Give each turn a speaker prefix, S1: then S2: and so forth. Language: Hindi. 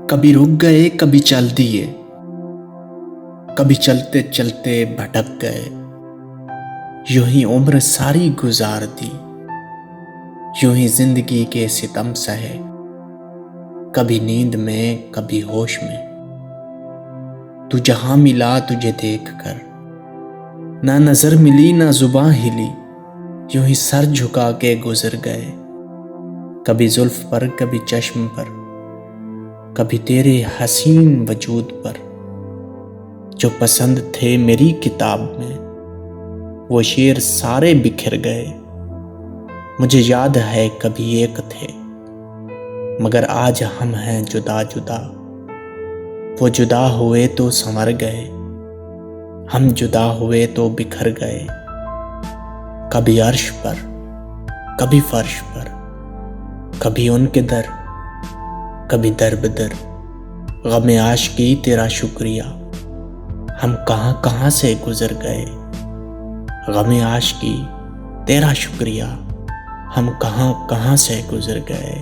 S1: कभी रुक गए, कभी चल दिए, कभी चलते चलते भटक गए। यूं ही उम्र सारी गुजार दी, यूं ही जिंदगी के सितम सहे। कभी नींद में, कभी होश में, तू जहां मिला तुझे देख कर, ना नजर मिली ना जुबां हिली, यूं ही सर झुका के गुजर गए। कभी जुल्फ पर, कभी चश्म पर, कभी तेरे हसीन वजूद पर। जो पसंद थे मेरी किताब में, वो शेर सारे बिखर गए। मुझे याद है कभी एक थे, मगर आज हम हैं जुदा जुदा। वो जुदा हुए तो संवर गए, हम जुदा हुए तो बिखर गए। कभी अर्श पर, कभी फर्श पर, कभी उनके दर, कभी दर बदर। गम आशिकी तेरा शुक्रिया, हम कहां कहां से गुजर गए। गम आशिकी तेरा शुक्रिया, हम कहां कहां से गुजर गए।